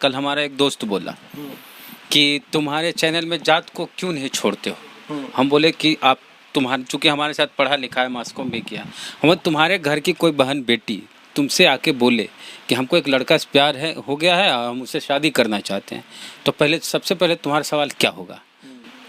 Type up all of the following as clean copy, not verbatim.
कल हमारा एक दोस्त बोला कि तुम्हारे चैनल में जात को क्यों नहीं छोड़ते हो। हम बोले कि आप तुम्हारे चूँकि हमारे साथ पढ़ा लिखा है, मास कॉम भी किया, हम तुम्हारे घर की कोई बहन बेटी तुमसे आके बोले कि हमको एक लड़का से प्यार है हो गया है, हम उससे शादी करना चाहते हैं, तो पहले सबसे पहले तुम्हारा सवाल क्या होगा।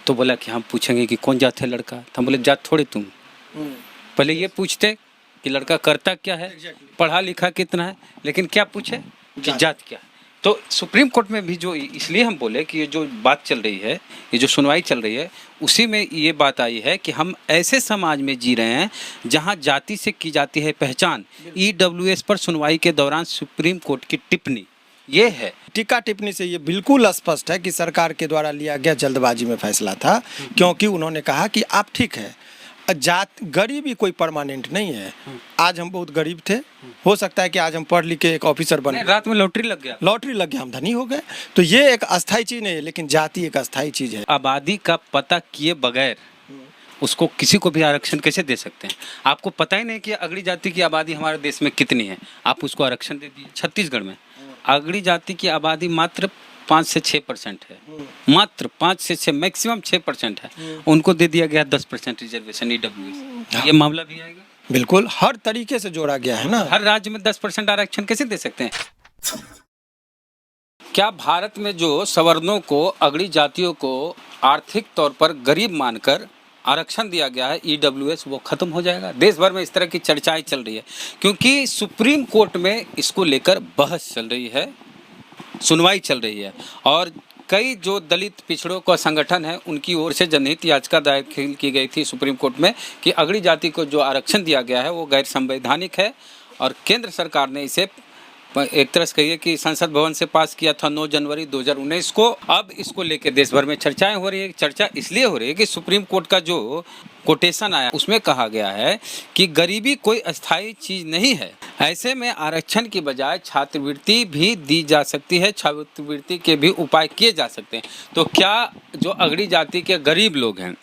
तो बोला कि हम पूछेंगे कि कौन जात है लड़का। तो हम बोले जात थोड़ी तुम, पहले ये पूछते कि लड़का करता क्या है, पढ़ा लिखा कितना है, लेकिन क्या पूछे कि जात क्या है। तो सुप्रीम कोर्ट में भी जो, इसलिए हम बोले कि ये जो बात चल रही है, ये जो सुनवाई चल रही है, उसी में ये बात आई है कि हम ऐसे समाज में जी रहे हैं जहां जाति से की जाती है पहचान। ईडब्ल्यूएस पर सुनवाई के दौरान सुप्रीम कोर्ट की टिप्पणी ये है। टीका टिप्पणी से ये बिल्कुल स्पष्ट है कि सरकार के द्वारा लिया गया जल्दबाजी में फैसला था, क्योंकि उन्होंने कहा कि आप ठीक है, जात गरीबी कोई परमानेंट नहीं है। आज हम बहुत गरीब थे, हो सकता है कि आज हम पढ़ लिख के एक ऑफिसर बने, रात में लॉटरी लग गया हम धनी हो गए। तो ये एक अस्थायी चीज नहीं है, लेकिन जाति एक अस्थायी चीज है। आबादी का पता किए बगैर उसको किसी को भी आरक्षण कैसे दे सकते हैं। आपको पता ही नहीं कि अगड़ी जाति की आबादी हमारे देश में कितनी है, आप उसको आरक्षण दे दिए। छत्तीसगढ़ में अगड़ी जाति की आबादी मात्र 5 से 6% है, मात्र 5 से 6, मैक्सिमम 6% है। उनको दे दिया गया 10% रिजर्वेशन ईडब्ल्यूएस। ये मामला भी आएगा। बिल्कुल हर तरीके से जोड़ा गया है ना। हर राज्य में 10% आरक्षण कैसे दे सकते हैं। क्या भारत में जो सवर्णों को, अगड़ी जातियों को आर्थिक तौर पर गरीब मानकर आरक्षण दिया गया है ईडब्ल्यूएस, वो खत्म हो जाएगा। देश भर में इस तरह की चर्चाएं चल रही है, क्योंकि सुप्रीम कोर्ट में इसको लेकर बहस चल रही है, सुनवाई चल रही है, और कई जो दलित पिछड़ों का संगठन है उनकी ओर से जनहित याचिका दाखिल की गई थी सुप्रीम कोर्ट में कि अगड़ी जाति को जो आरक्षण दिया गया है वो गैर संवैधानिक है, और केंद्र सरकार ने इसे एक तरह से कहिए कि संसद भवन से पास किया था 9 जनवरी 2019 को। अब इसको लेकर देश भर में चर्चाएं हो रही है। चर्चा इसलिए हो रही है कि सुप्रीम कोर्ट का जो कोटेशन आया उसमें कहा गया है कि गरीबी कोई अस्थायी चीज नहीं है। ऐसे में आरक्षण की बजाय छात्रवृत्ति भी दी जा सकती है, छात्रवृत्ति के भी उपाय किए जा सकते हैं। तो क्या जो अगड़ी जाति के गरीब लोग हैं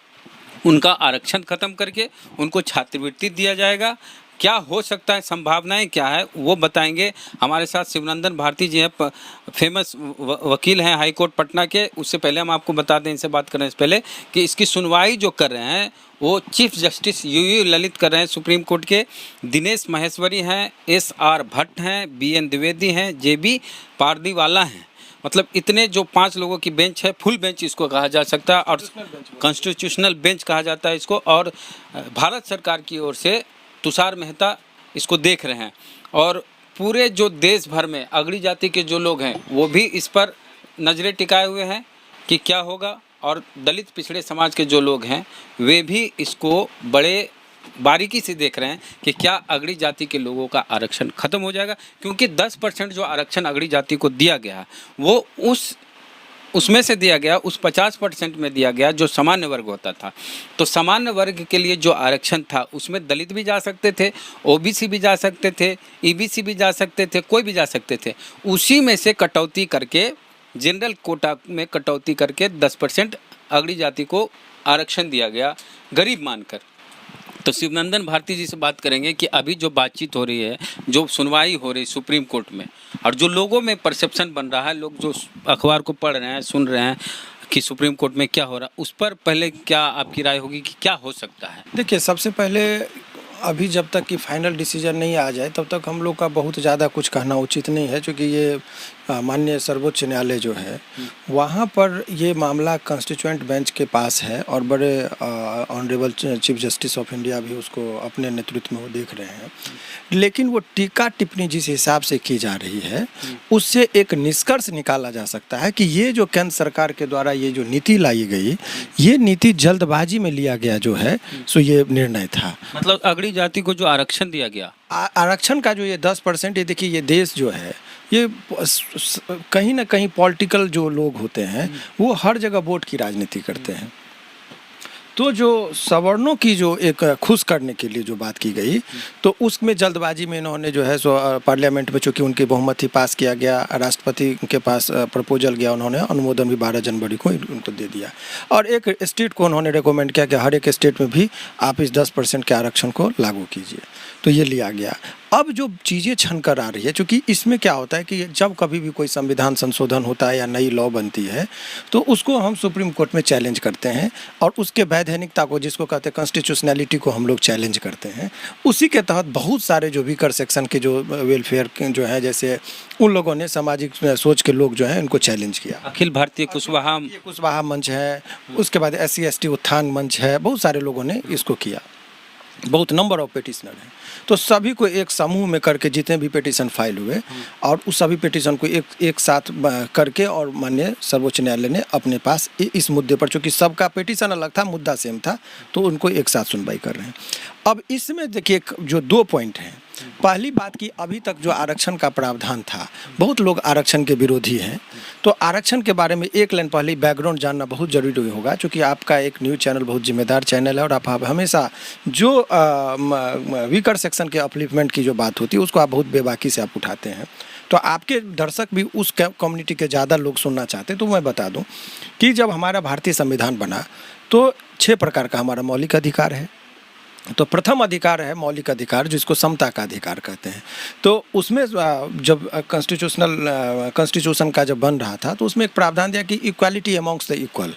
उनका आरक्षण खत्म करके उनको छात्रवृत्ति दिया जाएगा? क्या हो सकता है, संभावनाएं क्या है, वो बताएंगे। हमारे साथ शिवनंदन भारती जी हैं, फेमस वकील हैं हाई कोर्ट पटना के। उससे पहले हम आपको बता दें, इनसे बात करने से पहले, कि इसकी सुनवाई जो कर रहे हैं वो चीफ जस्टिस यूयू ललित कर रहे हैं सुप्रीम कोर्ट के। दिनेश महेश्वरी हैं, SR भट्ट हैं, BN द्विवेदी हैं, JB पारदीवाला हैं। मतलब इतने जो 5 लोगों की बेंच है, फुल बेंच इसको कहा जा सकता है, और कॉन्स्टिट्यूशनल बेंच कहा जाता है इसको। और भारत सरकार की ओर से तुषार मेहता इसको देख रहे हैं, और पूरे जो देश भर में अगड़ी जाति के जो लोग हैं वो भी इस पर नज़रें टिकाए हुए हैं कि क्या होगा। और दलित पिछड़े समाज के जो लोग हैं वे भी इसको बड़े बारीकी से देख रहे हैं कि क्या अगड़ी जाति के लोगों का आरक्षण खत्म हो जाएगा, क्योंकि 10% जो आरक्षण अगड़ी जाति को दिया गया वो उसमें से दिया गया, उस 50% में दिया गया जो सामान्य वर्ग होता था। तो सामान्य वर्ग के लिए जो आरक्षण था उसमें दलित भी जा सकते थे, OBC भी जा सकते थे, EBC भी जा सकते थे, कोई भी जा सकते थे। उसी में से कटौती करके, जनरल कोटा में कटौती करके 10% अगड़ी जाति को आरक्षण दिया गया गरीब मानकर। तो शिवनंदन भारती जी से बात करेंगे कि अभी जो बातचीत हो रही है, जो सुनवाई हो रही है सुप्रीम कोर्ट में, और जो लोगों में परसेप्शन बन रहा है, लोग जो अखबार को पढ़ रहे हैं, सुन रहे हैं कि सुप्रीम कोर्ट में क्या हो रहा है, उस पर पहले क्या आपकी राय होगी कि क्या हो सकता है? देखिए, सबसे पहले अभी जब तक कि फाइनल डिसीजन नहीं आ जाए तब तक हम लोग का बहुत ज़्यादा कुछ कहना उचित नहीं है, क्योंकि ये माननीय सर्वोच्च न्यायालय जो है वहाँ पर ये मामला कॉन्स्टिट्यूएंट बेंच के पास है, और बड़े honourable chief justice of India भी उसको अपने नेतृत्व में वो देख रहे हैं। लेकिन वो टीका टिप्पणी जिस हिसाब से की जा रही है उससे एक निष्कर्ष निकाला जा सकता है कि ये जो केंद्र सरकार के द्वारा ये जो नीति लाई गई, ये नीति जल्दबाजी में लिया गया जो है, सो ये निर्णय था। मतलब अगड़ी जाति को जो आरक्षण दिया गया, आरक्षण का जो ये 10%, ये देखिए, ये देश जो है ये कहीं ना कहीं पॉलिटिकल जो लोग होते हैं वो हर जगह वोट की राजनीति करते हैं। तो जो सवर्णों की जो एक खुश करने के लिए जो बात की गई, तो उसमें जल्दबाजी में इन्होंने जो है सो पार्लियामेंट में, चूँकि उनकी बहुमत ही पास किया गया, राष्ट्रपति के पास प्रपोजल गया, उन्होंने अनुमोदन भी 12 जनवरी को उनको दे दिया, और एक स्टेट को उन्होंने रिकमेंड किया कि हर एक स्टेट में भी आप इस 10% के आरक्षण को लागू कीजिए। तो ये लिया गया। अब जो चीज़ें छन कर आ रही है, क्योंकि इसमें क्या होता है कि जब कभी भी कोई संविधान संशोधन होता है या नई लॉ बनती है तो उसको हम सुप्रीम कोर्ट में चैलेंज करते हैं और उसके वैधानिकता को, जिसको कहते हैं कॉन्स्टिट्यूशनैलिटी को, हम लोग चैलेंज करते हैं। उसी के तहत बहुत सारे जो वीकर सेक्शन के जो वेलफेयर जो है, जैसे उन लोगों ने, सामाजिक सोच के लोग जो हैं, उनको चैलेंज किया। अखिल भारतीय कुशवाहा मंच है, उसके बाद SC ST उत्थान मंच है, बहुत सारे लोगों ने इसको किया, बहुत नंबर ऑफ पिटिशनर हैं। तो सभी को एक समूह में करके जितने भी पिटिशन फाइल हुए और उस सभी पिटिशन को एक साथ करके और माननीय सर्वोच्च न्यायालय ने अपने पास इस मुद्दे पर, चूँकि सबका पिटिशन अलग था, मुद्दा सेम था, तो उनको एक साथ सुनवाई कर रहे हैं। अब इसमें देखिए जो 2 पॉइंट हैं। पहली बात कि अभी तक जो आरक्षण का प्रावधान था, बहुत लोग आरक्षण के विरोधी हैं, तो आरक्षण के बारे में एक लाइन पहले बैकग्राउंड जानना बहुत जरूरी होगा, क्योंकि आपका एक न्यूज़ चैनल बहुत जिम्मेदार चैनल है और आप हमेशा जो वीकर सेक्शन के अपलिफ्टमेंट की जो बात होती है उसको आप बहुत बेबाकी से आप उठाते हैं। तो आपके दर्शक भी उस कम्युनिटी के ज़्यादा लोग सुनना चाहते हैं, तो मैं बता दूं कि जब हमारा भारतीय संविधान बना तो 6 प्रकार का हमारा मौलिक अधिकार है। तो प्रथम अधिकार है मौलिक अधिकार, जिसको समता का अधिकार कहते हैं। तो उसमें जब कॉन्स्टिट्यूशन का जब बन रहा था तो उसमें एक प्रावधान दिया कि इक्वालिटी अमॉन्ग्स द इक्वल,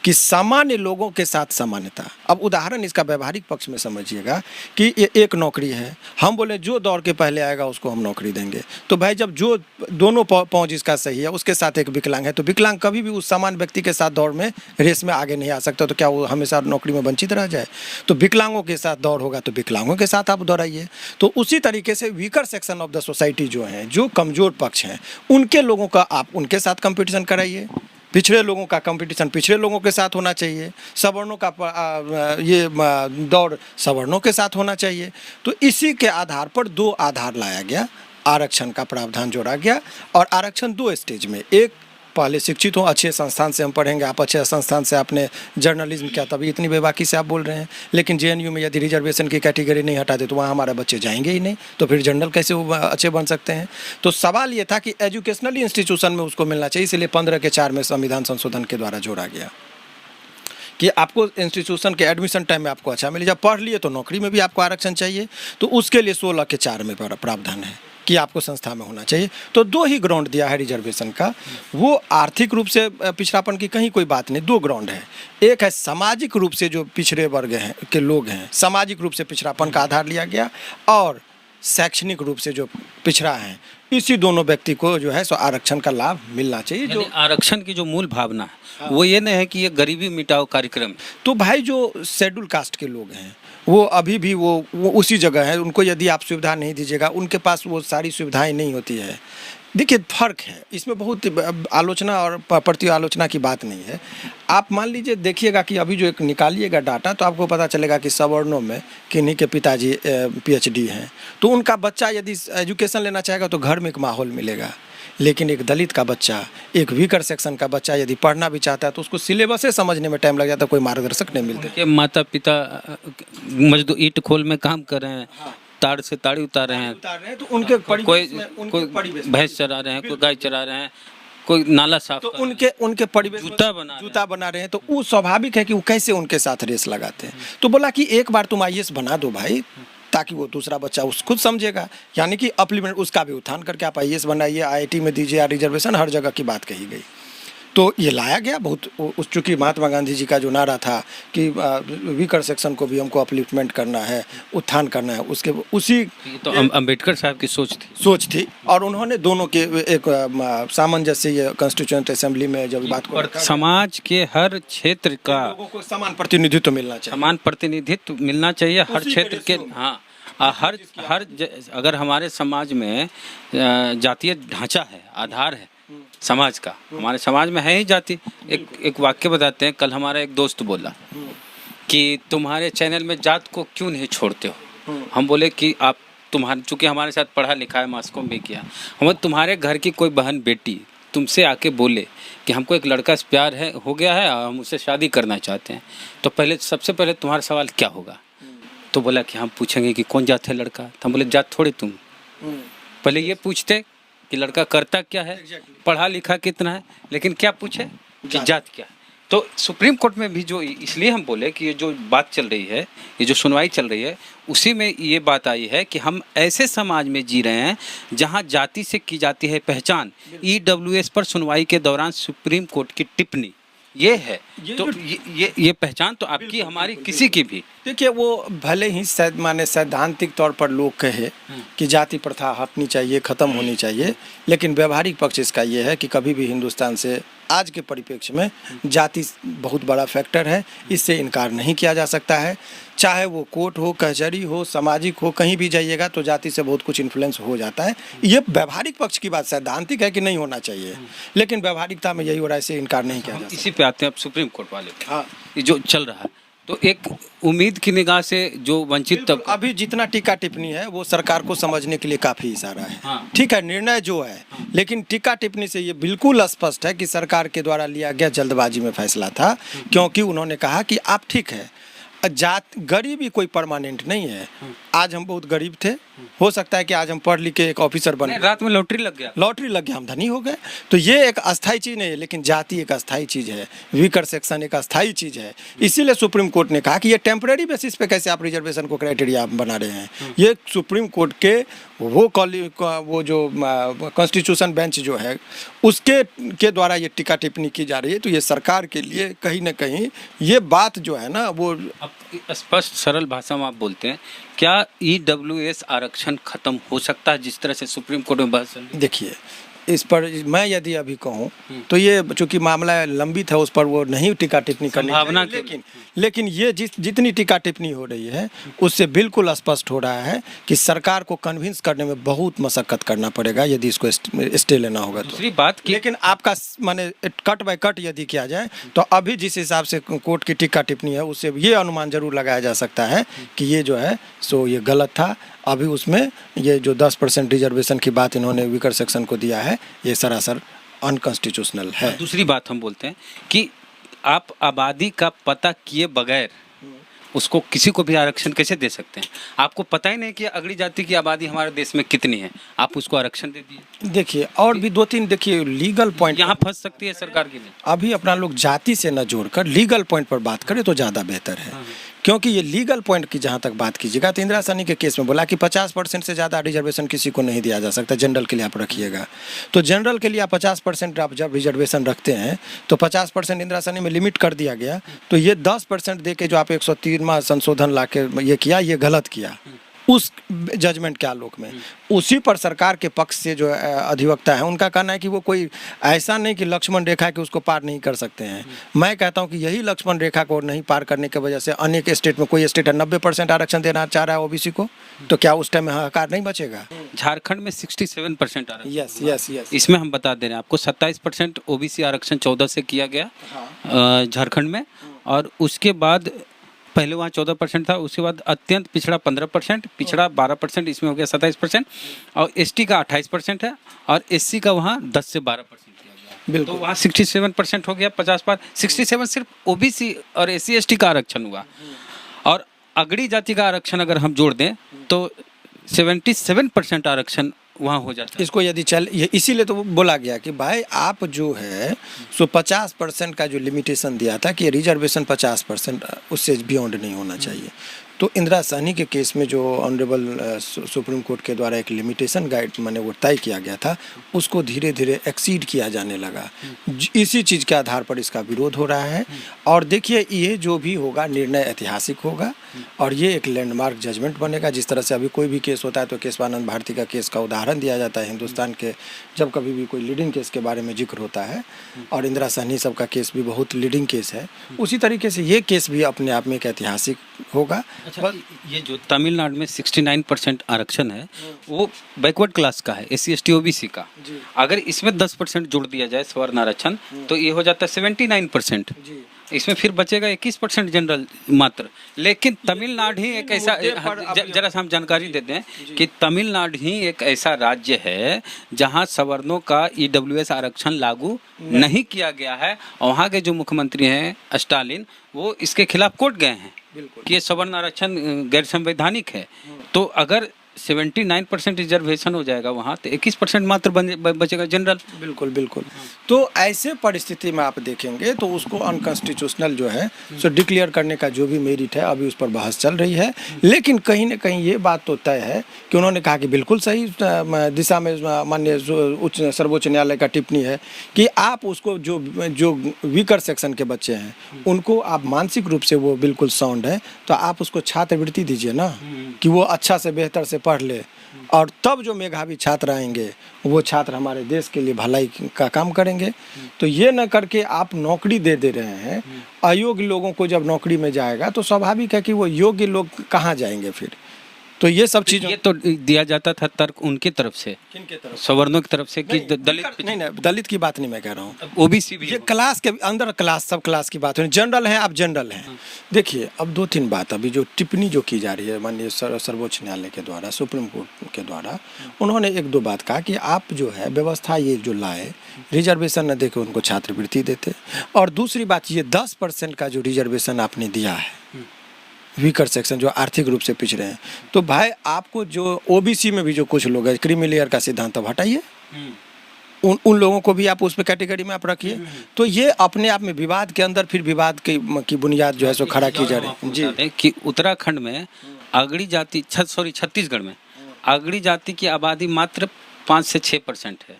कि सामान्य लोगों के साथ समानता। अब उदाहरण इसका व्यवहारिक पक्ष में समझिएगा कि ये एक नौकरी है, हम बोले जो दौड़ के पहले आएगा उसको हम नौकरी देंगे, तो भाई जब जो दोनों पहुंच इसका सही है, उसके साथ एक विकलांग है, तो विकलांग कभी भी उस समान व्यक्ति के साथ दौड़ में रेस में आगे नहीं आ सकता, तो क्या वो हमेशा नौकरी में वंचित रह जाए? तो विकलांगों के साथ दौड़ होगा तो विकलांगों के साथ आप दौड़ाइए। तो उसी तरीके से weaker section of the society जो हैं, जो कमज़ोर पक्ष हैं, उनके लोगों का आप उनके साथ कंपटीशन कराइए। पिछड़े लोगों का कंपटीशन पिछड़े लोगों के साथ होना चाहिए, सवर्णों का दौड़ सवर्णों के साथ होना चाहिए। तो इसी के आधार पर 2 आधार लाया गया, आरक्षण का प्रावधान जोड़ा गया। और आरक्षण 2 स्टेज में, एक पहले शिक्षित हो, अच्छे संस्थान से हम पढ़ेंगे, आप अच्छे संस्थान से आपने जर्नलिज्म किया तभी इतनी बेबाकी से आप बोल रहे हैं। लेकिन JNU में यदि रिजर्वेशन की कैटेगरी नहीं हटाते तो वहाँ हमारे बच्चे जाएंगे ही नहीं, तो फिर जनरल कैसे वो अच्छे बन सकते हैं? तो सवाल ये था कि एजुकेशनल इंस्टीट्यूशन में उसको मिलना चाहिए, इसलिए 15/4 में संविधान संशोधन के द्वारा जोड़ा गया कि आपको इंस्टीट्यूशन के एडमिशन टाइम में आपको अच्छा मिले, जब पढ़ लिए तो नौकरी में भी आपको आरक्षण चाहिए, तो उसके लिए 16/4 में प्रावधान है कि आपको संस्था में होना चाहिए। तो 2 ही ग्राउंड दिया है रिजर्वेशन का। वो आर्थिक रूप से पिछड़ापन की कहीं कोई बात नहीं, 2 ग्राउंड है। एक है सामाजिक रूप से जो पिछड़े वर्ग हैं के लोग हैं, सामाजिक रूप से पिछड़ापन का आधार लिया गया, और शैक्षणिक रूप से जो पिछड़ा है, इसी दोनों व्यक्ति को जो है सो आरक्षण का लाभ मिलना चाहिए। जो आरक्षण की जो मूल भावना है वो ये नहीं है कि ये गरीबी मिटाओ कार्यक्रम। तो भाई जो शेड्यूल कास्ट के लोग हैं वो अभी भी वो उसी जगह है, उनको यदि आप सुविधा नहीं दीजिएगा, उनके पास वो सारी सुविधाएं नहीं होती है। देखिए फर्क है इसमें, बहुत आलोचना और प्रति आलोचना की बात नहीं है। आप मान लीजिए देखिएगा कि अभी जो एक निकालिएगा डाटा तो आपको पता चलेगा कि सवर्णों में किन्हीं के पिताजी PhD हैं, तो उनका बच्चा यदि एजुकेशन लेना चाहेगा तो घर में एक माहौल मिलेगा। लेकिन एक दलित का बच्चा, एक वीकर सेक्शन का बच्चा यदि पढ़ना भी चाहता है तो उसको सिलेबस समझने में टाइम लग जाता है, कोई मार्गदर्शक नहीं मिलते। माता पिता मजदूर ईंट खोल में काम कर रहे हैं, ताड़ से ताड़ी उतार रहे हैं, तो उनके कोई भैंस चरा रहे हैं, कोई गाय चरा रहे हैं, कोई नाला साफ, तो उनके परिवेश जूता बना रहे हैं, तो वो स्वाभाविक है कि वो कैसे उनके साथ रेस लगाते हैं। तो बोला कि एक बार तुम IAS बना दो भाई, ताकि वो दूसरा बच्चा उस खुद समझेगा, यानी कि अपलिमेंट उसका भी उत्थान करके आप IAS बनाइए, IIT में दीजिए, रिजर्वेशन हर जगह की बात कही गई। तो ये लाया गया बहुत, चूँकि महात्मा गांधी जी का जो नारा था कि वीकर सेक्शन को भी हमको अपलिफ्टमेंट करना है, उत्थान करना है, उसके उसी तो अम्बेडकर साहब की सोच थी। और उन्होंने दोनों के एक सामंजस्य ये कॉन्स्टिट्यूएंट असेंबली में जब बात को, समाज के हर क्षेत्र का लोगों को समान प्रतिनिधित्व मिलना चाहिए, समान प्रतिनिधित्व मिलना चाहिए हर क्षेत्र के। हाँ, हर अगर हमारे समाज में जातीय ढांचा है, आधार है समाज का, हमारे समाज में है ही जाति। एक वाक्य बताते हैं, कल हमारा एक दोस्त बोला कि तुम्हारे चैनल में जात को क्यों नहीं छोड़ते हो। हम बोले कि आप चूँकि हमारे साथ पढ़ा लिखा है, मास कॉम भी किया, हम तुम्हारे घर की कोई बहन बेटी तुमसे आके बोले कि हमको एक लड़का से प्यार है हो गया है और हम उससे शादी करना चाहते हैं, तो सबसे पहले तुम्हारा सवाल क्या होगा? तो बोला कि हम पूछेंगे कि कौन जात है लड़का। तो हम बोले जात थोड़ी तुम, पहले ये पूछते कि लड़का करता क्या है, पढ़ा लिखा कितना है, लेकिन क्या पूछे कि जात क्या है। तो सुप्रीम कोर्ट में भी जो, इसलिए हम बोले कि ये जो बात चल रही है, ये जो सुनवाई चल रही है, उसी में ये बात आई है कि हम ऐसे समाज में जी रहे हैं जहां जाति से की जाती है पहचान। ईडब्ल्यूएस पर सुनवाई के दौरान सुप्रीम कोर्ट की टिप्पणी ये है, तो ये पहचान तो आपकी हमारी किसी की भी। देखिए, वो भले ही माने सैद्धांतिक तौर पर लोग कहे कि जाति प्रथा हटनी चाहिए, ख़त्म होनी चाहिए, लेकिन व्यवहारिक पक्ष इसका ये है कि कभी भी हिंदुस्तान से आज के परिप्रेक्ष्य में जाति बहुत बड़ा फैक्टर है, इससे इनकार नहीं किया जा सकता है। चाहे वो कोर्ट हो, कचहरी हो, सामाजिक हो, कहीं भी जाइएगा तो जाति से बहुत कुछ इन्फ्लुएंस हो जाता है। ये व्यवहारिक पक्ष की बात, सैद्धांतिक है कि नहीं होना चाहिए, लेकिन व्यवहारिकता में यही हो रहा है, इससे इनकार नहीं किया जा सकता। इसी पे आते हैं अब सुप्रीम कोर्ट वाले। हाँ, ये जो चल रहा है, तो एक उम्मीद की निगाह से जो वंचित तब अभी जितना टीका टिप्पणी है वो सरकार को समझने के लिए काफ़ी इशारा है। हाँ। ठीक है, निर्णय जो है, लेकिन टीका टिप्पणी से ये बिल्कुल स्पष्ट है कि सरकार के द्वारा लिया गया जल्दबाजी में फैसला था, क्योंकि उन्होंने कहा कि आप ठीक है, गरीबी कोई परमानेंट नहीं है। आज हम बहुत गरीब थे, हो सकता है कि आज हम पढ़ लिख के एक ऑफिसर बने, रात में लॉटरी लग गया हम धनी हो गए। तो ये एक अस्थायी चीज़ नहीं है, लेकिन जाति एक अस्थायी चीज़ है, वीकर सेक्शन एक अस्थायी चीज़ है। इसीलिए सुप्रीम कोर्ट ने कहा कि ये टेम्परेरी बेसिस पे कैसे आप रिजर्वेशन को क्राइटेरिया बना रहे हैं। ये सुप्रीम कोर्ट के वो जो कॉन्स्टिट्यूशन बेंच जो है उसके के द्वारा ये टीका टिप्पणी की जा रही है। तो ये सरकार के लिए कहीं ना कहीं ये बात जो है ना, वो स्पष्ट सरल भाषा में आप बोलते हैं, क्या ईडब्ल्यूएस आरक्षण खत्म हो सकता है जिस तरह से सुप्रीम कोर्ट में बहस? देखिए, इस पर मैं यदि अभी कहूँ तो ये चूंकि मामला लंबित है, उस पर वो नहीं टीका टिप्पणी करनी संभावना, लेकिन ये जितनी टीका टिप्पणी हो रही है उससे बिल्कुल स्पष्ट हो रहा है कि सरकार को कन्विंस करने में बहुत मशक्कत करना पड़ेगा यदि इसको स्टे लेना होगा तो। दूसरी बात की, लेकिन आपका माने कट बाय कट यदि किया जाए तो अभी जिस हिसाब से कोर्ट की टीका टिप्पणी है उससे ये अनुमान जरूर लगाया जा सकता है कि ये जो है सो ये गलत था। अभी उसमें ये जो 10% रिजर्वेशन की बात इन्होंने वीकर सेक्शन को दिया है, ये सरासर अनकॉन्स्टिट्यूशनल है। दूसरी बात हम बोलते हैं कि आप आबादी का पता किए बगैर उसको किसी को भी आरक्षण कैसे दे सकते हैं? आपको पता ही नहीं कि अगली जाति की आबादी हमारे देश में कितनी है, आप उसको आरक्षण दे दिए। देखिए, और भी 2-3 देखिए लीगल पॉइंट यहाँ फंस सकती है सरकार की। अभी अपना लोग जाति से न जोड़कर लीगल पॉइंट पर बात करें तो ज़्यादा बेहतर है। क्योंकि ये लीगल पॉइंट की जहाँ तक बात कीजिएगा तो इंदिरा सहनी के केस में बोला कि 50% से ज़्यादा रिजर्वेशन किसी को नहीं दिया जा सकता, जनरल के लिए आप रखिएगा। तो जनरल के लिए आप 50% आप जब रिजर्वेशन रखते हैं तो 50% इंदिरा सहनी में लिमिट कर दिया गया। तो ये 10% दे के जो आप 103वां संशोधन ला के ये किया, ये गलत किया उस जजमेंट के आलोक में। उसी पर सरकार के पक्ष से जो अधिवक्ता है उनका कहना है कि वो कोई ऐसा नहीं कि लक्ष्मण रेखा के उसको पार नहीं कर सकते हैं। मैं कहता हूं कि यही लक्ष्मण रेखा को नहीं पार करने की वजह से अनेक स्टेट में, कोई स्टेट 90% आरक्षण देना चाह रहा है ओबीसी को, तो क्या उस टाइम में हाहाकार नहीं बचेगा? झारखंड में 67% आरक्षण। यस। इसमें हम बता दे रहे हैं आपको 27% ओबीसी आरक्षण 14 से किया गया झारखंड में, और उसके बाद पहले वहाँ 14% था, उसके बाद अत्यंत पिछड़ा 15%, पिछड़ा 12%, इसमें हो गया 27%, और एसटी का 28% है, और एससी का वहाँ 10 से 12% किया गया। तो वहाँ 67% हो गया, 50 पार। 67 सिर्फ ओबीसी और एससी एसटी का आरक्षण हुआ, और अगड़ी जाति का आरक्षण अगर हम जोड़ दें तो 77% आरक्षण वहाँ हो जाता है। इसको यदि ये इसीलिए तो बोला गया कि भाई आप जो है सो 50% का जो लिमिटेशन दिया था कि रिजर्वेशन 50% उससे बियॉन्ड नहीं होना चाहिए। तो इंदिरा सहनी के केस में जो ऑनरेबल सुप्रीम कोर्ट के द्वारा एक लिमिटेशन गाइड माने वो तय किया गया था, उसको धीरे धीरे एक्सीड किया जाने लगा। इसी चीज़ के आधार पर इसका विरोध हो रहा है। और देखिए, ये जो भी होगा निर्णय ऐतिहासिक होगा और ये एक लैंडमार्क जजमेंट बनेगा। जिस तरह से अभी कोई भी केस होता है तो केशवानंद भारती का केस का उदाहरण दिया जाता है हिंदुस्तान के, जब कभी भी कोई लीडिंग केस के बारे में जिक्र होता है, और इंदिरा सहनी सब का केस भी बहुत लीडिंग केस है। उसी तरीके से ये केस भी अपने आप में एक ऐतिहासिक होगा। अच्छा, ये जो तमिलनाडु में 69% आरक्षण है वो बैकवर्ड क्लास का है, SC ST OBC का। अगर इसमें 10% जोड़ दिया जाए स्वर्ण आरक्षण तो ये हो जाता है 79%। इसमें फिर बचेगा 21% जनरल मात्र। लेकिन तमिलनाडु ही एक ऐसा, जरा सा हम जानकारी देते हैं कि तमिलनाडु ही एक ऐसा राज्य है जहां सवर्णों का EWS आरक्षण लागू नहीं किया गया है। वहाँ के जो मुख्यमंत्री हैं स्टालिन, वो इसके खिलाफ कोर्ट गए हैं कि ये सवर्ण आरक्षण गैर संवैधानिक है। तो अगर 79% रिजर्वेशन हो जाएगा वहाँ, तो 21% मात्र बचेगा जनरल। बिल्कुल बिल्कुल। तो ऐसे परिस्थिति में आप देखेंगे तो उसको अनकॉन्स्टिट्यूशनल जो है सो डिक्लेयर करने का जो भी मेरिट है, अभी उस पर बहस चल रही है। लेकिन कहीं ना कहीं ये बात तो तय है कि उन्होंने कहा कि बिल्कुल सही दिशा में माननीय उच्च सर्वोच्च न्यायालय का टिप्पणी है कि आप उसको जो वीकर सेक्शन के बच्चे हैं उनको आप मानसिक रूप से वो बिल्कुल साउंड है, तो आप उसको छात्रवृत्ति दीजिए ना, कि वो अच्छा से बेहतर से पढ़ ले, और तब जो मेधावी छात्र आएंगे वो छात्र हमारे देश के लिए भलाई का काम करेंगे। तो ये न करके आप नौकरी दे रहे हैं अयोग्य लोगों को। जब नौकरी में जाएगा तो स्वाभाविक है कि वो योग्य लोग कहाँ जाएंगे फिर। तो ये सब चीज़ ये तो दिया जाता था तर्क उनकी तरफ से, किनके तरफ? सवर्णों की तरफ से कि दलित नहीं, दलित की बात नहीं मैं कह रहा हूँ, ओबीसी भी ये क्लास के अंदर क्लास सब क्लास की बात है। जनरल है, आप जनरल हैं। देखिए अब 2-3 बात, अभी जो टिप्पणी जो की जा रही है माननीय सर्वोच्च न्यायालय के द्वारा, सुप्रीम कोर्ट के द्वारा, उन्होंने 1-2 बात कहा कि आप जो है व्यवस्था ये जो लाए, रिजर्वेशन न देकर उनको छात्रवृत्ति देते, और दूसरी बात ये 10% का जो रिजर्वेशन आपने दिया है वीकर सेक्शन जो आर्थिक रूप से पिछड़े हैं, तो भाई आपको जो ओबीसी में भी जो कुछ लोग हैं क्रीमी लेयर का सिद्धांत अब हटाइए, उन लोगों को भी आप उस पर कैटेगरी में आप रखिए। तो ये अपने आप में विवाद के अंदर फिर विवाद की बुनियाद जो है सो खड़ा की जा रही है जी। कि उत्तराखंड में अगड़ी जाति छत्तीसगढ़ में अगड़ी जाति की आबादी मात्र 5 से 6% है,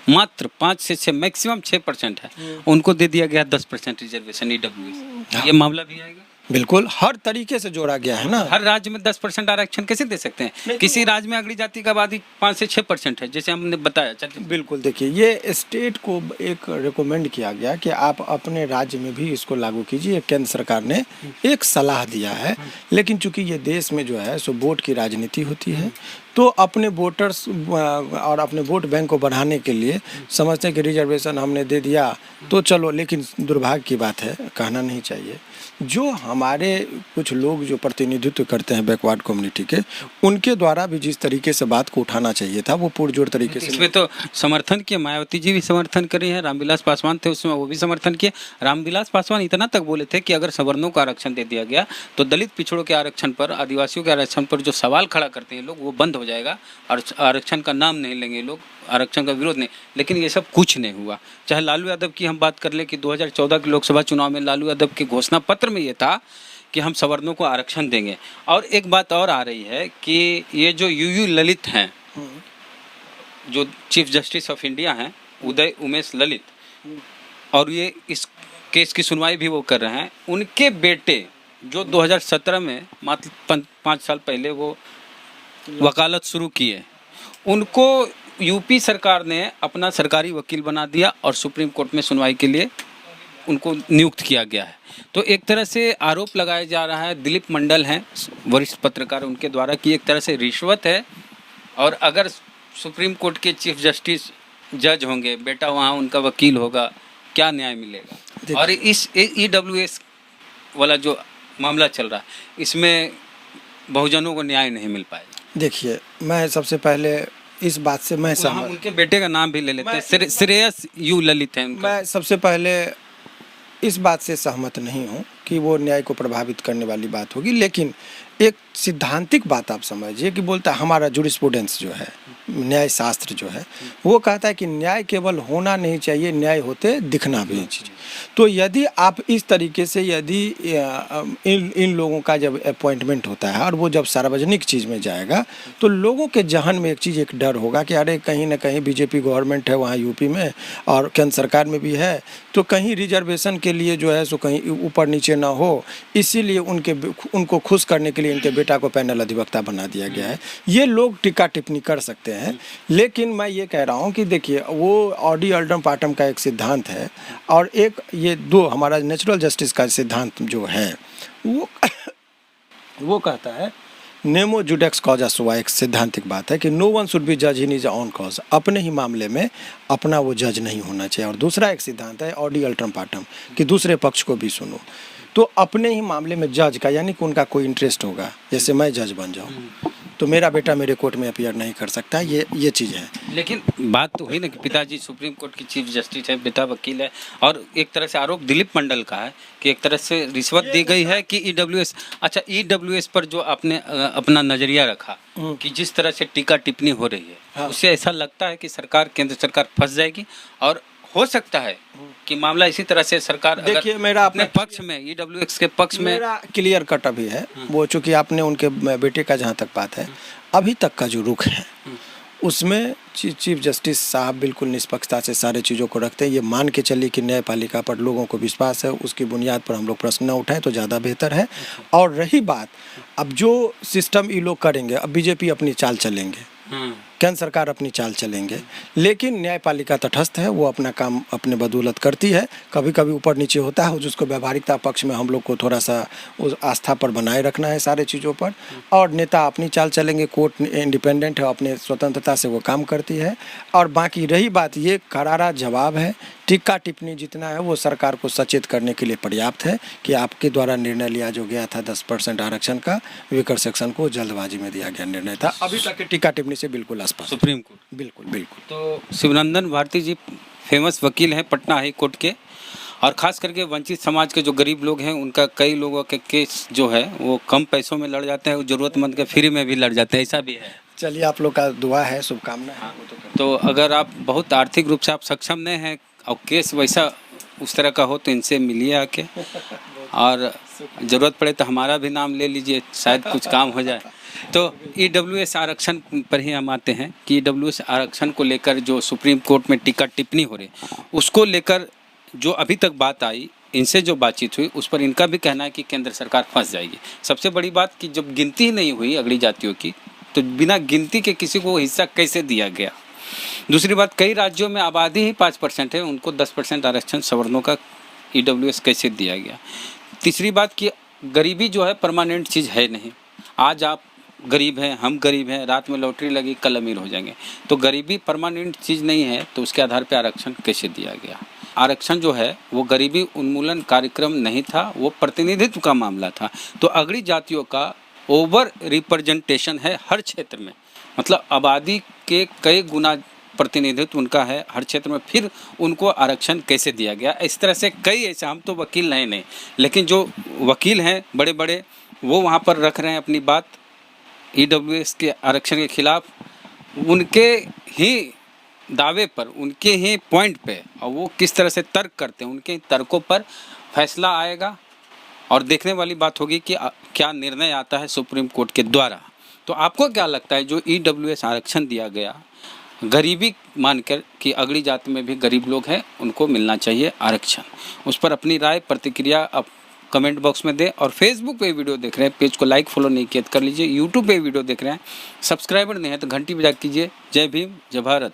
मात्र 5 से 6, मैक्सिमम 6% है। उनको दे दिया गया 10% रिजर्वेशन ईडब्ल्यूएस। ये मामला भी आएगा। बिल्कुल, हर तरीके से जोड़ा गया है ना। हर राज्य में 10% आरक्षण कैसे दे सकते हैं? किसी राज्य में अगड़ी जाति की आबादी 5 से 6% है, जैसे हमने बताया। बिल्कुल, देखिए ये स्टेट को एक रिकमेंड किया गया कि आप अपने राज्य में भी इसको लागू कीजिए। केंद्र सरकार ने एक सलाह दिया है, लेकिन चूंकि ये देश में जो है सो वोट की राजनीति होती है, तो अपने वोटर्स और अपने वोट बैंक को बढ़ाने के लिए समझते हैं कि रिजर्वेशन हमने दे दिया तो चलो, लेकिन दुर्भाग्य की बात है, कहना नहीं चाहिए। जो हमारे कुछ लोग जो प्रतिनिधित्व करते हैं बैकवर्ड कम्युनिटी के, उनके द्वारा भी जिस तरीके से बात को उठाना चाहिए था वो पुरजोर तरीके से इसमें तो समर्थन किया, मायावती जी भी समर्थन करी है, रामविलास पासवान थे उसमें, वो भी समर्थन किए। रामविलास पासवान इतना तक बोले थे कि अगर सवर्णों का आरक्षण दे दिया गया तो दलित पिछड़ों के आरक्षण पर, आदिवासियों के आरक्षण पर जो सवाल खड़ा करते हैं लोग, वो बंद हो जाएगा और आरक्षण का नाम नहीं लेंगे लोग, आरक्षण का विरोध नहीं। लेकिन ये सब कुछ नहीं हुआ। चाहे लालू यादव की हम बात कर ले कि 2014 के लोकसभा चुनाव में लालू यादव के घोषणा पत्र में ये था कि हम सवर्णों को आरक्षण देंगे। और एक बात और आ रही है कि ये जो यूयू ललित हैं, जो चीफ जस्टिस ऑफ इंडिया हैं, उदय उमेश ललित, और ये इस केस की सुनवाई भी वो कर रहे हैं, उनके बेटे जो 2017 में मात्र 5 साल पहले वो वकालत शुरू किए, उनको यूपी सरकार ने अपना सरकारी वकील बना दिया और सुप्रीम कोर्ट में सुनवाई के लिए उनको नियुक्त किया गया है। तो एक तरह से आरोप लगाया जा रहा है, दिलीप मंडल हैं वरिष्ठ पत्रकार, उनके द्वारा कि एक तरह से रिश्वत है, और अगर सुप्रीम कोर्ट के चीफ जस्टिस जज होंगे, बेटा वहाँ उनका वकील होगा, क्या न्याय मिलेगा? और इस ईडब्ल्यूएस वाला जो मामला चल रहा है, इसमें बहुजनों को न्याय नहीं मिल पाएगा। देखिए, मैं सबसे पहले इस बात से मैं सहमत, उनके बेटे का नाम भी ले लेते हैं, श्रेयस यू ललित हैं। मैं सबसे पहले इस बात से सहमत नहीं हूँ कि वो न्याय को प्रभावित करने वाली बात होगी, लेकिन एक सिद्धांतिक बात आप समझिए कि बोलता है हमारा जूरिस्प्रूडेंस जो है, न्याय शास्त्र जो है, वो कहता है कि न्याय केवल होना नहीं चाहिए, न्याय होते दिखना भी चाहिए। तो यदि आप इस तरीके से यदि इन लोगों का जब अपॉइंटमेंट होता है और वो जब सार्वजनिक चीज़ में जाएगा, तो लोगों के जहन में एक डर होगा कि अरे कहीं ना कहीं बीजेपी गवर्नमेंट है वहाँ यूपी में और केंद्र सरकार में भी है, तो कहीं रिजर्वेशन के लिए जो है सो कहीं ऊपर नीचे ना हो, इसीलिए उनको खुश करने के लिए इनके बेटा को पैनल अधिवक्ता बना दिया गया है। ये लोग टीका टिप्पणी कर सकते हैं, लेकिन मैं ये कह रहा हूँ कि देखिए वो ऑडी अल्टम पार्टम का एक सिद्धांत है, और एक ये दो हमारा नेचुरल जस्टिस का सिद्धांत जो है वो कहता है नेमो जुडेक्स कॉजा सुआ, एक सिद्धांतिक बात है कि नो वन शुड बी जज इन हिज ओन कॉज, अपने ही मामले में अपना वो जज नहीं होना चाहिए। और दूसरा एक सिद्धांत है ऑडी अल्टम पार्टम कि दूसरे पक्ष को भी सुनो। तो अपने ही मामले में जज का यानी कि उनका कोई इंटरेस्ट होगा, जैसे मैं जज बन जाऊँ तो मेरा बेटा मेरे कोर्ट में अपीयर नहीं कर सकता, ये चीज़ है। लेकिन बात तो हुई ना कि पिताजी सुप्रीम कोर्ट की चीफ जस्टिस है, बेटा वकील है, और एक तरह से आरोप दिलीप मंडल का है कि एक तरह से रिश्वत दी गई है कि ईडब्ल्यूएस। अच्छा, ईडब्ल्यूएस पर जो आपने अपना नजरिया रखा कि जिस तरह से टीका टिप्पणी हो रही है, हाँ। उससे ऐसा लगता है कि सरकार, केंद्र सरकार फंस जाएगी, और हो सकता है कि मामला इसी तरह से सरकार देखिए, मेरा अपने पक्ष में, ईडब्ल्यूएस के पक्ष में, मेरा क्लियर कट अभी है वो, चूंकि आपने उनके बेटे का जहाँ तक बात है, अभी तक का जो रुख है उसमें चीफ जस्टिस साहब बिल्कुल निष्पक्षता से सारे चीज़ों को रखते हैं। ये मान के चलिए कि न्यायपालिका पर लोगों को विश्वास है, उसकी बुनियाद पर हम लोग प्रश्न न उठाएं तो ज़्यादा बेहतर है। और रही बात, अब जो सिस्टम ये लोग करेंगे, अब बीजेपी अपनी चाल चलेंगे, केंद्र सरकार अपनी चाल चलेंगे, लेकिन न्यायपालिका तटस्थ है, वो अपना काम अपने बदौलत करती है। कभी कभी ऊपर नीचे होता है, जिसको व्यवहारिकता पक्ष में हम लोग को थोड़ा सा उस आस्था पर बनाए रखना है सारे चीज़ों पर, और नेता अपनी चाल चलेंगे। कोर्ट इंडिपेंडेंट है, अपने स्वतंत्रता से वो काम करती है। और बाकी रही बात, ये करारा जवाब है, टीका टिप्पणी जितना है वो सरकार को सचेत करने के लिए पर्याप्त है कि आपके द्वारा निर्णय लिया जो गया था 10% आरक्षण का, वेकर सेक्शन को जल्दबाजी में दिया गया निर्णय था। अभी तक के टीका टिप्पणी से बिल्कुल आसपास सुप्रीम कोर्ट। बिल्कुल बिल्कुल। तो शिवनंदन भारती जी फेमस वकील हैं पटना हाई कोर्ट के, और ख़ास करके वंचित समाज के जो गरीब लोग हैं उनका कई लोगों के केस जो है वो कम पैसों में लड़ जाते हैं, ज़रूरतमंद के फ्री में भी लड़ जाते हैं, ऐसा भी है। चलिए, आप लोग का दुआ है, शुभकामनाएं हैं। तो अगर आप बहुत आर्थिक रूप से आप सक्षम नहीं हैं और केस वैसा उस तरह का हो तो इनसे मिलिए आके, और ज़रूरत पड़े तो हमारा भी नाम ले लीजिए, शायद कुछ काम हो जाए। तो ईडब्ल्यूएस आरक्षण पर ही हम आते हैं कि ईडब्ल्यूएस आरक्षण को लेकर जो सुप्रीम कोर्ट में टीका टिप्पणी हो रही, उसको लेकर जो अभी तक बात आई, इनसे जो बातचीत हुई, उस पर इनका भी कहना है कि केंद्र सरकार फंस जाएगी। सबसे बड़ी बात कि जब गिनती ही नहीं हुई अगली जातियों की, तो बिना गिनती के किसी को हिस्सा कैसे दिया गया। दूसरी बात, कई राज्यों में आबादी ही 5% है, उनको 10% आरक्षण सवर्णों का ईडब्ल्यूएस कैसे दिया गया। तीसरी बात कि गरीबी जो है परमानेंट चीज़ है नहीं। आज आप गरीब हैं, हम गरीब हैं, रात में लॉटरी लगी, कल अमीर हो जाएंगे। तो गरीबी परमानेंट चीज़ नहीं है, तो उसके आधार पर आरक्षण कैसे दिया गया। आरक्षण जो है वो गरीबी उन्मूलन कार्यक्रम नहीं था, वो प्रतिनिधित्व का मामला था। तो अगड़ी जातियों का ओवर रिप्रेजेंटेशन है हर क्षेत्र में, मतलब आबादी के कई गुना प्रतिनिधित्व उनका है हर क्षेत्र में, फिर उनको आरक्षण कैसे दिया गया। इस तरह से कई ऐसे, हम तो वकील नहीं, लेकिन जो वकील हैं बड़े बड़े, वो वहाँ पर रख रहे हैं अपनी बात ईडब्ल्यूएस के आरक्षण के खिलाफ, उनके ही दावे पर, उनके ही पॉइंट पे, और वो किस तरह से तर्क करते हैं, उनके तर्कों पर फैसला आएगा। और देखने वाली बात होगी कि क्या निर्णय आता है सुप्रीम कोर्ट के द्वारा। तो आपको क्या लगता है, जो ईडब्ल्यूएस आरक्षण दिया गया, गरीबी मानकर कि अगली जाति में भी गरीब लोग हैं, उनको मिलना चाहिए आरक्षण, उस पर अपनी राय प्रतिक्रिया आप कमेंट बॉक्स में दें। और फेसबुक पे वीडियो देख रहे हैं, पेज को लाइक फॉलो नहीं किया तो कर लीजिए। यूट्यूब पे वीडियो देख रहे हैं, सब्सक्राइबर नहीं है तो घंटी बजा कीजिए। जय भीम, जय भारत।